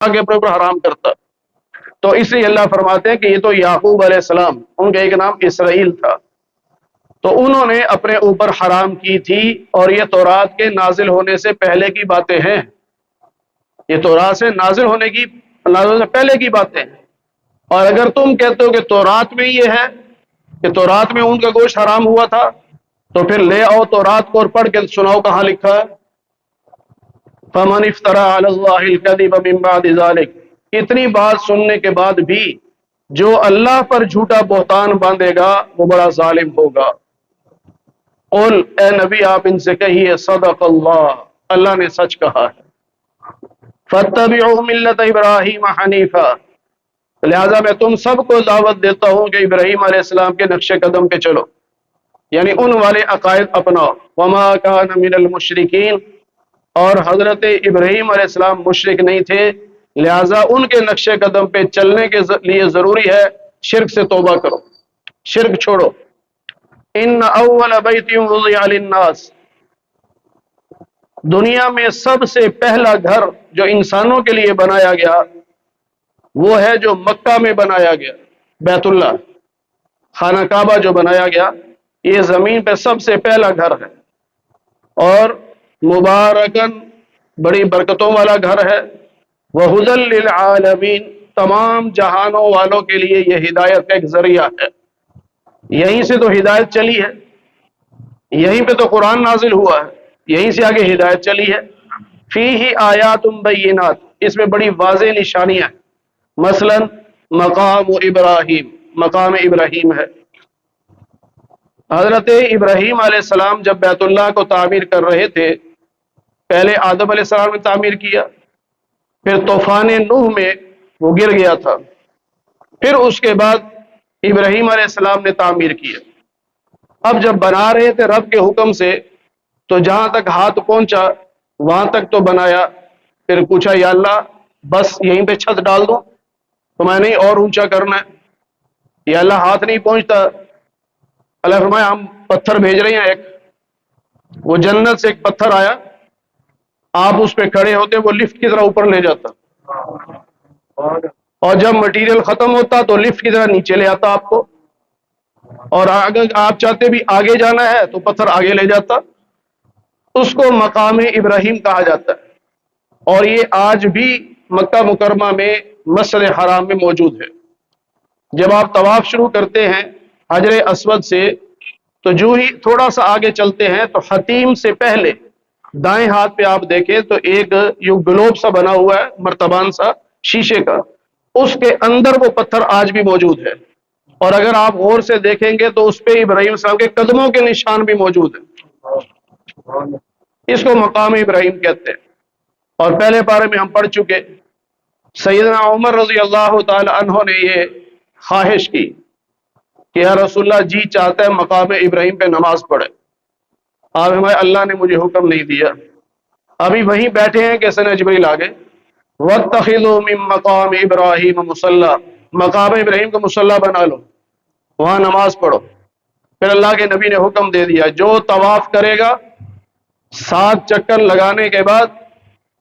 کے اوپر حرام کرتا۔ تو اس لیے اللہ فرماتے ہیں کہ یہ تو یعقوب علیہ السلام، ان کا ایک نام اسرائیل تھا، تو انہوں نے اپنے اوپر حرام کی تھی، اور یہ تورات کے نازل ہونے سے پہلے کی باتیں ہیں، یہ تورات سے نازل سے پہلے کی باتیں ہیں۔ اور اگر تم کہتے ہو کہ تورات میں یہ ہے کہ تورات میں اونٹ کا گوشت حرام ہوا تھا، تو پھر لے آؤ تورات کو اور پڑھ کے سناؤ کہاں لکھا ہے۔ فَمَنِ افْتَرَىٰ عَلَى اللَّهِ الْكَذِبَ مِن بَعْدِ ذَلِكَ، اتنی بات سننے کے بعد بھی جو اللہ پر جھوٹا بہتان باندھے گا وہ بڑا ظالم ہوگا۔ قل، اے نبی آپ ان سے کہیے، صدق اللہ، اللہ نے سچ کہا ہے۔ فَاتَّبِعُوا مِلَّةَ إِبْرَاهِيمَ حَنِيفًا، لہذا میں تم سب کو دعوت دیتا ہوں کہ ابراہیم علیہ السلام کے نقش قدم پہ چلو، یعنی ان والے عقائد اپناؤ۔ وَمَا كَانَ مِنَ الْمُشْرِكِينَ، اور حضرت ابراہیم علیہ السلام مشرک نہیں تھے، لہذا ان کے نقش قدم پہ چلنے کے لیے ضروری ہے شرک سے توبہ کرو، شرک چھوڑو۔ ان اول بیت وضع للناس، دنیا میں سب سے پہلا گھر جو انسانوں کے لیے بنایا گیا وہ ہے جو مکہ میں بنایا گیا، بیت اللہ، خانہ کعبہ جو بنایا گیا، یہ زمین پہ سب سے پہلا گھر ہے، اور مبارکن، بڑی برکتوں والا گھر ہے، وَهُدًى لِّلْعَالَمِينَ، تمام جہانوں والوں کے لیے یہ ہدایت کا ایک ذریعہ ہے۔ یہیں سے تو ہدایت چلی ہے، یہیں پہ تو قرآن نازل ہوا ہے، یہیں سے آگے ہدایت چلی ہے۔ فِيهِ آیاتٌ بَيِّنَاتٌ، اس میں بڑی واضح نشانیاں ہیں، مثلا مقام ابراہیم، مقام ابراہیم ہے۔ حضرت ابراہیم علیہ السلام جب بیت اللہ کو تعمیر کر رہے تھے، پہلے آدم علیہ السلام نے تعمیر کیا، پھر طوفان نوح میں وہ گر گیا تھا، پھر اس کے بعد ابراہیم علیہ السلام نے تعمیر کیا۔ اب جب بنا رہے تھے رب کے حکم سے، تو جہاں تک ہاتھ پہنچا وہاں تک تو بنایا، پھر پوچھا یا اللہ بس یہیں پہ چھت ڈال دوں، تو میں نہیں اور اونچا کرنا ہے، یا اللہ ہاتھ نہیں پہنچتا، اللہ فرمایا ہم پتھر بھیج رہے ہیں، ایک وہ جنت سے ایک پتھر آیا، آپ اس پہ کھڑے ہوتے وہ لفٹ کی طرح اوپر لے جاتا، اور جب مٹیریل ختم ہوتا تو لفٹ کی طرح نیچے لے آتا آپ کو، اور اگر آپ چاہتے بھی آگے جانا ہے تو پتھر آگے لے جاتا۔ اس کو مقام ابراہیم کہا جاتا ہے، اور یہ آج بھی مکہ مکرمہ میں مسجد حرام میں موجود ہے۔ جب آپ طواف شروع کرتے ہیں حجر اسود سے، تو جو ہی تھوڑا سا آگے چلتے ہیں تو حتیم سے پہلے دائیں ہاتھ پہ آپ دیکھیں تو ایک یوں گلوب سا بنا ہوا ہے، مرتبان سا شیشے کا، اس کے اندر وہ پتھر آج بھی موجود ہے، اور اگر آپ غور سے دیکھیں گے تو اس پہ ابراہیم صاحب کے قدموں کے نشان بھی موجود ہیں۔ اس کو مقام ابراہیم کہتے ہیں، اور پہلے پارے میں ہم پڑھ چکے، سیدنا عمر رضی اللہ تعالی عنہ نے یہ خواہش کی کہ یا رسول اللہ جی چاہتا ہے مقام ابراہیم پہ نماز پڑھے، آپ ہمارے اللہ نے مجھے حکم نہیں دیا۔ ابھی وہیں بیٹھے ہیں کہ سیدنا جبریل آ گئے، وَاتَّخِذُوا مِن مَقَامِ إِبْرَاهِيمَ مُصَلَّى، مقام ابراہیم کو مصلی بنا لو، وہاں نماز پڑھو۔ پھر اللہ کے نبی نے حکم دے دیا جو طواف کرے گا 7 چکر لگانے کے بعد،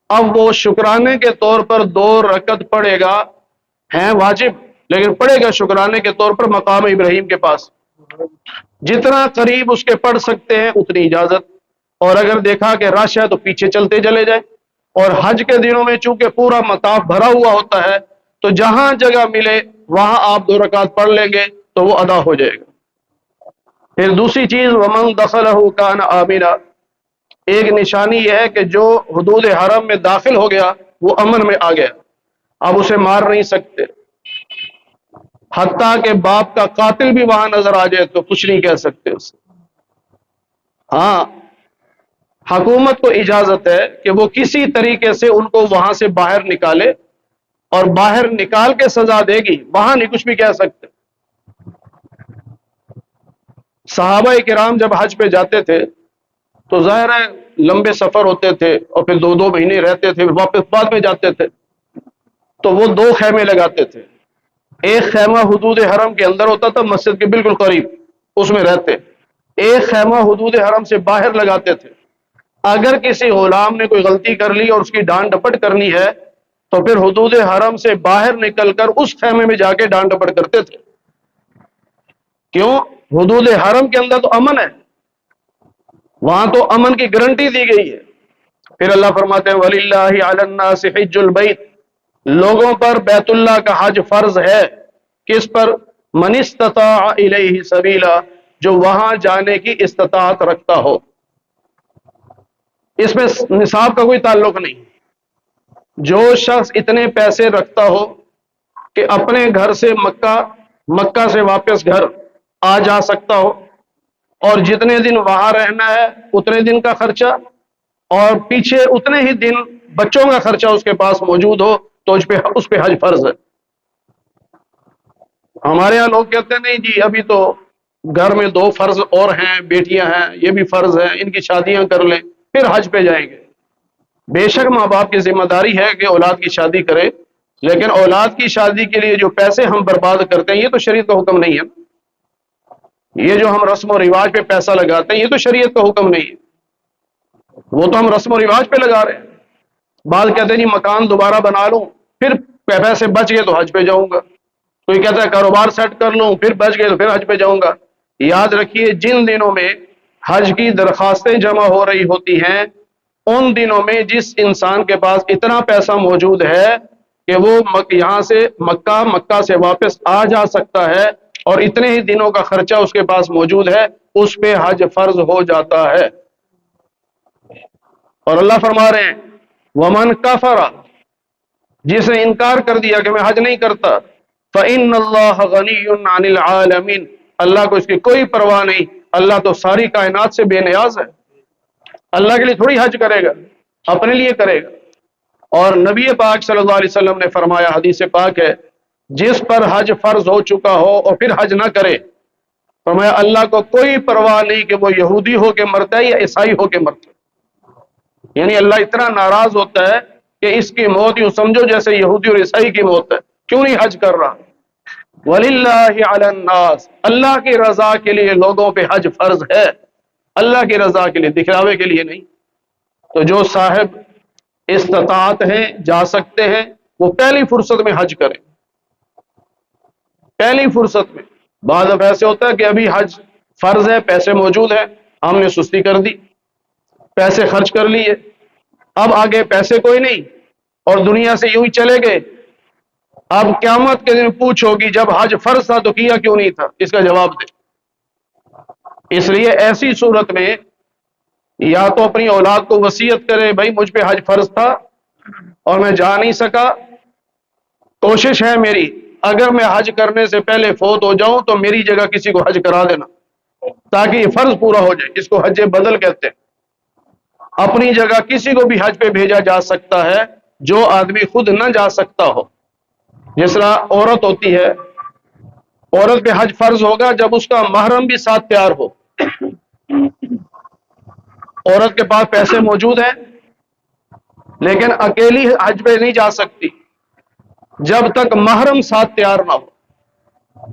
اب وہ شکرانے کے طور پر 2 رکعت پڑھے گا، ہیں واجب لیکن پڑھے گا شکرانے کے طور پر مقام ابراہیم کے پاس، جتنا قریب اس کے پڑھ سکتے ہیں اتنی اجازت، اور اگر دیکھا کہ رش ہے تو پیچھے چلتے چلے جائیں، اور حج کے دنوں میں چونکہ پورا مطاف بھرا ہوا ہوتا ہے تو جہاں جگہ ملے وہاں آپ 2 رکعت پڑھ لیں گے تو وہ ادا ہو جائے گا۔ پھر دوسری چیز وَمَن دَخَلَهُ كَانَ آمِنًا، ایک نشانی یہ ہے کہ جو حدود حرم میں داخل ہو گیا وہ امن میں آ گیا، اب اسے مار نہیں سکتے، حتیٰ کہ باپ کا قاتل بھی وہاں نظر آ جائے تو کچھ نہیں کہہ سکتے اسے۔ ہاں حکومت کو اجازت ہے کہ وہ کسی طریقے سے ان کو وہاں سے باہر نکالے، اور باہر نکال کے سزا دے گی، وہاں نہیں کچھ بھی کہہ سکتے۔ صحابہ کرام جب حج پہ جاتے تھے تو ظاہر ہے لمبے سفر ہوتے تھے، اور پھر 2 مہینے رہتے تھے، واپس بعد میں جاتے تھے، تو وہ 2 خیمے لگاتے تھے، ایک خیمہ حدود حرم کے اندر ہوتا تھا مسجد کے بالکل قریب، اس میں رہتے، ایک خیمہ حدود حرم سے باہر لگاتے تھے۔ اگر کسی غلام نے کوئی غلطی کر لی اور اس کی ڈانٹ ڈپٹ کرنی ہے تو پھر حدود حرم سے باہر نکل کر اس خیمے میں جا کے ڈانٹ ڈپٹ کرتے تھے. کیوں؟ حدود حرم کے اندر تو امن ہے، وہاں تو امن کی گارنٹی دی گئی ہے. پھر اللہ فرماتے ہیں وَلِلَّهِ عَلَى النَّاسِ حِجُّ الْبَيْتِ، لوگوں پر بیت اللہ کا حج فرض ہے. کس پر؟ من استطاع الیہ سبیلا، جو وہاں جانے کی استطاعت رکھتا ہو. اس میں نصاب کا کوئی تعلق نہیں. جو شخص اتنے پیسے رکھتا ہو کہ اپنے گھر سے مکہ سے واپس گھر آ جا سکتا ہو، اور جتنے دن وہاں رہنا ہے اتنے دن کا خرچہ، اور پیچھے اتنے ہی دن بچوں کا خرچہ اس کے پاس موجود ہو، تو اس پہ حج فرض ہے. ہمارے یہاں لوگ کہتے ہیں نہیں جی ابھی تو گھر میں 2 فرض اور ہیں، بیٹیاں ہیں، یہ بھی فرض ہے، ان کی شادیاں کر لیں پھر حج پہ جائیں گے. بے شک ماں باپ کی ذمہ داری ہے کہ اولاد کی شادی کرے، لیکن اولاد کی شادی کے لیے جو پیسے ہم برباد کرتے ہیں یہ تو شریعت کا حکم نہیں ہے. یہ جو ہم رسم و رواج پہ پیسہ لگاتے ہیں یہ تو شریعت کا حکم نہیں ہے، وہ تو ہم رسم و رواج پہ لگا رہے ہیں. بعض کہتے ہیں جی مکان دوبارہ بنا لوں پھر پیسے بچ گئے تو حج پہ جاؤں گا. کوئی کہتا ہے کاروبار سیٹ کر لوں پھر بچ گئے تو پھر حج پہ جاؤں گا. یاد رکھیے جن دنوں میں حج کی درخواستیں جمع ہو رہی ہوتی ہیں ان دنوں میں جس انسان کے پاس اتنا پیسہ موجود ہے کہ وہ یہاں سے مکہ سے واپس آ جا سکتا ہے اور اتنے ہی دنوں کا خرچہ اس کے پاس موجود ہے، اس پہ حج فرض ہو جاتا ہے. اور اللہ فرما رہے ہیں ومن کفر، جس نے انکار کر دیا کہ میں حج نہیں کرتا، فإن اللہ غنی عن العالمین، اللہ کو اس کی کوئی پرواہ نہیں، اللہ تو ساری کائنات سے بے نیاز ہے. اللہ کے لیے تھوڑی حج کرے گا، اپنے لیے کرے گا. اور نبی پاک صلی اللہ علیہ وسلم نے فرمایا، حدیث پاک ہے، جس پر حج فرض ہو چکا ہو اور پھر حج نہ کرے، فرمایا اللہ کو کوئی پرواہ نہیں کہ وہ یہودی ہو کے مرتا ہے یا عیسائی ہو کے مرتا ہے. یعنی اللہ اتنا ناراض ہوتا ہے کہ اس کی موت یوں سمجھو جیسے یہودی اور عیسائی کی موت ہے. کیوں نہیں حج کر رہا؟ وَلِلَّهِ عَلَى النَّاسِ، اللہ کی رضا کے لیے لوگوں پہ حج فرض ہے، اللہ کی رضا کے لیے، دکھلاوے کے لیے نہیں. تو جو صاحب استطاعت ہیں، جا سکتے ہیں، وہ پہلی فرصت میں حج کریں، پہلی فرصت میں. بعض دفعہ ایسے ہوتا ہے کہ ابھی حج فرض ہے، پیسے موجود ہیں، ہم نے سستی کر دی، پیسے خرچ کر لیے، اب آگے پیسے کوئی نہیں اور دنیا سے یوں ہی چلے گئے. اب قیامت کے دن پوچھو گی جب حج فرض تھا تو کیا کیوں نہیں تھا، اس کا جواب دے. اس لیے ایسی صورت میں یا تو اپنی اولاد کو وصیت کرے بھائی مجھ پہ حج فرض تھا اور میں جا نہیں سکا، کوشش ہے میری اگر میں حج کرنے سے پہلے فوت ہو جاؤں تو میری جگہ کسی کو حج کرا دینا تاکہ یہ فرض پورا ہو جائے. اس کو حج بدل کہتے ہیں. اپنی جگہ کسی کو بھی حج پہ بھیجا جا سکتا ہے جو آدمی خود نہ جا سکتا ہو. جس طرح عورت ہوتی ہے، عورت پہ حج فرض ہوگا جب اس کا محرم بھی ساتھ تیار ہو. عورت کے پاس پیسے موجود ہیں لیکن اکیلی حج پہ نہیں جا سکتی جب تک محرم ساتھ تیار نہ ہو.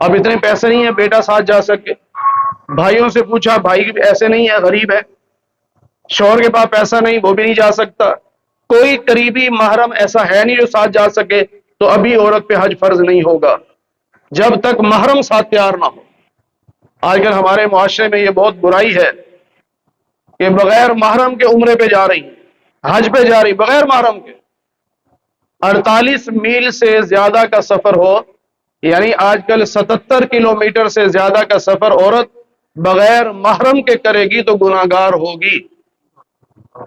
اب اتنے پیسے نہیں ہیں بیٹا ساتھ جا سکے، بھائیوں سے پوچھا بھائی ایسے نہیں ہے، غریب ہے، شوہر کے پاس پیسہ نہیں وہ بھی نہیں جا سکتا، کوئی قریبی محرم ایسا ہے نہیں جو ساتھ جا سکے، تو ابھی عورت پہ حج فرض نہیں ہوگا جب تک محرم ساتھ تیار نہ ہو. آج کل ہمارے معاشرے میں یہ بہت برائی ہے کہ بغیر محرم کے عمرے پہ جا رہی، حج پہ جا رہی بغیر محرم کے. 48 میل سے زیادہ کا سفر ہو، یعنی آج کل 77 کلومیٹر سے زیادہ کا سفر عورت بغیر محرم کے کرے گی تو گناہگار ہوگی،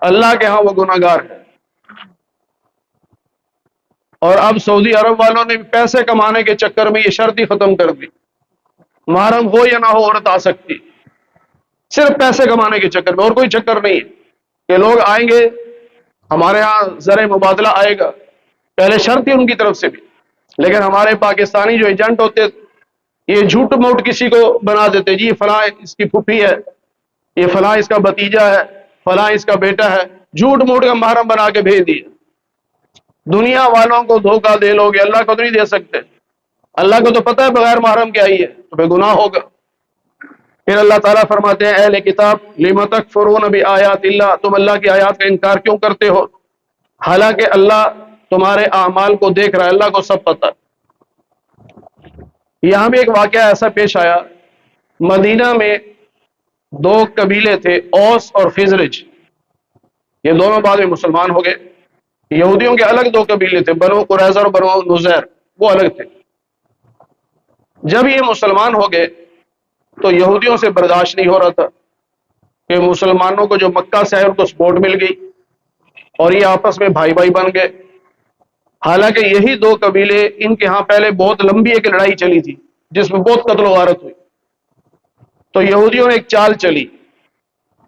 اللہ کے ہاں وہ گناہگار ہے. اور اب سعودی عرب والوں نے پیسے کمانے کے چکر میں یہ شرط ہی ختم کر دی، محرم ہو یا نہ ہو عورت آ سکتی، صرف پیسے کمانے کے چکر میں، اور کوئی چکر نہیں ہے کہ لوگ آئیں گے ہمارے ہاں زر مبادلہ آئے گا. پہلے شرط ہی ان کی طرف سے بھی، لیکن ہمارے پاکستانی جو ایجنٹ ہوتے یہ جھوٹ موٹ کسی کو بنا دیتے، جی فلاں اس کی پھوپھی ہے، یہ فلاں اس کا بھتیجا ہے، فلاں اس کا بیٹا ہے، جھوٹ موٹ کا محرم بنا کے بھیج دیے. دنیا والوں کو دھوکہ دے لو گے، اللہ کو تو نہیں دے سکتے. اللہ کو تو پتہ ہے بغیر محرم کے آئی ہے تو پھر گناہ ہوگا. پھر اللہ تعالیٰ فرماتے ہیں اہل کتاب لم تکفرون بآیات اللہ، تم اللہ کی آیات کا انکار کیوں کرتے ہو، حالانکہ اللہ تمہارے اعمال کو دیکھ رہا ہے، اللہ کو سب پتہ ہے۔ یہاں بھی ایک واقعہ ایسا پیش آیا، مدینہ میں دو قبیلے تھے، اوس اور خزرج، یہ دونوں بعد میں مسلمان ہو گئے۔ یہودیوں کے الگ دو قبیلے تھے، بنو قریظہ اور بنو نذیر، وہ الگ تھے۔ جب یہ مسلمان ہو گئے تو یہودیوں سے برداشت نہیں ہو رہا تھا کہ مسلمانوں کو جو مکہ سے آئے ان کو سپورٹ مل گئی اور یہ آپس میں بھائی بھائی بن گئے۔ حالانکہ یہی دو قبیلے، ان کے ہاں پہلے بہت لمبی ایک لڑائی چلی تھی جس میں بہت قتل و غارت ہوئی۔ تو یہودیوں نے ایک چال چلی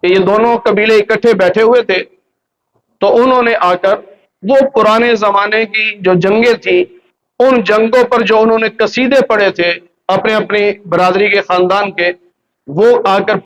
کہ یہ دونوں قبیلے اکٹھے بیٹھے ہوئے تھے، تو انہوں نے آ کر وہ پرانے زمانے کی جو جنگیں تھیں، ان جنگوں پر جو انہوں نے قصیدے پڑھے تھے اپنے اپنی برادری کے خاندان کے، وہ آ کر